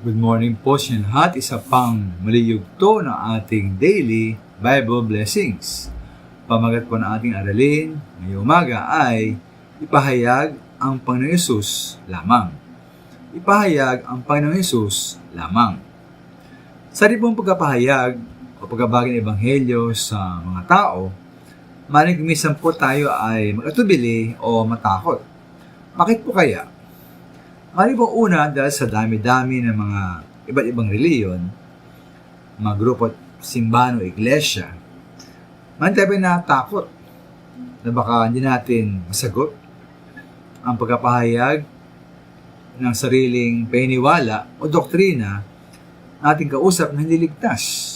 Good morning po sa inyo lahat. Isa pang maliyugto ng ating daily Bible blessings. Pamagat po ng ating aralin ngayong umaga ay ipahayag ang Panginoong Hesus lamang. Ipahayag ang Panginoong Hesus lamang. Sa pong pagkapahayag o pagbabagi ng Ebanghelyo sa mga tao, maaaring minsan po tayo ay mag-atubili o matakot. Bakit po kaya? Maaaring po una dahil sa dami-dami ng mga iba't ibang reliyon, mga grupo at simbahan o iglesia, maaaring tayo natakot na baka hindi natin masagot ang pagkapahayag ng sariling paniniwala o doktrina na ating kausap na hindi ligtas.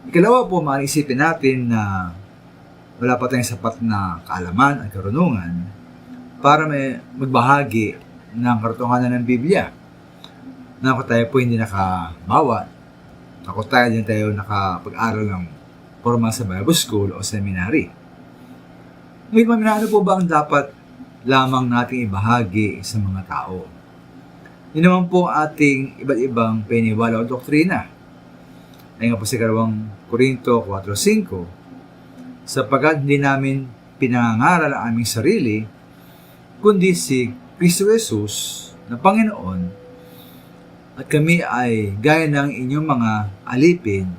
Ikalawa po, maaaring isipin natin na wala pa tayong sapat na kaalaman at karunungan para may magbahagi ng katotohanan ng Biblia. Na ako tayo po hindi nakabawa, ako tayo din tayo nakapag-aral ng formal sa Bible School o seminary. Ngayon, ano po ba ang dapat lamang nating ibahagi sa mga tao? Yun naman po ating iba't ibang paniniwala o doktrina. Ay nga po sa 2 Korinto 4:5, sapagkat hindi namin pinangangaral ang aming sarili, kundi si Kristo Jesus na Panginoon, at kami ay gaya ng inyong mga alipin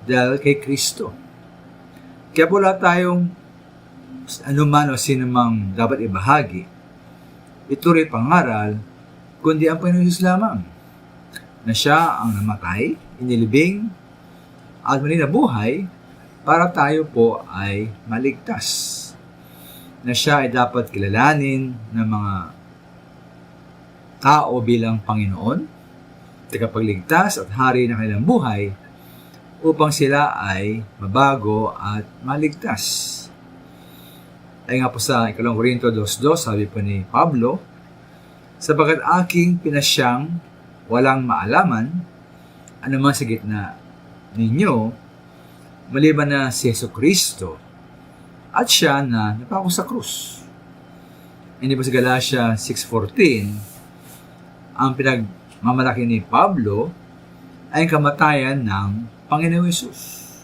dahil kay Kristo. Kaya po lahat tayong anuman o sinumang dapat ibahagi, ito rin pangaral, kundi ang Panginoon Jesus lamang, na siya ang namatay, inilibing, at muli nabuhay para tayo po ay maligtas. Na siya ay dapat kilalanin ng mga tao bilang Panginoon, tagapagligtas at hari ng kanilang buhay upang sila ay mabago at maligtas. Ay nga po sa 2 Korinto 2:2, sabi po ni Pablo, sapagkat aking pinasyang walang maalaman anuman sa gitna ninyo, maliban na si Jesucristo at siya na napako sa krus. Hindi ba sa Galatia 6:14, ang pinagmamalaki ni Pablo ay ang kamatayan ng Panginoong Hesus.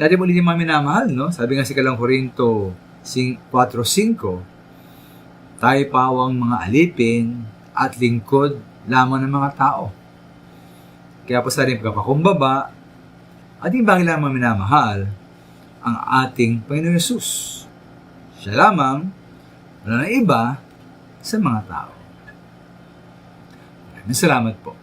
Dati po hindi mga minamahal, no? Sabi nga sa 2 Korinto 4:5, tayo pawang mga alipin at lingkod lamang ng mga tao. Kaya po sa rin pagkapakumbaba, at yung bagay lamang minamahal, ang ating Panginoong Hesus. Siya lamang, wala na iba sa mga tao. Maraming salamat po.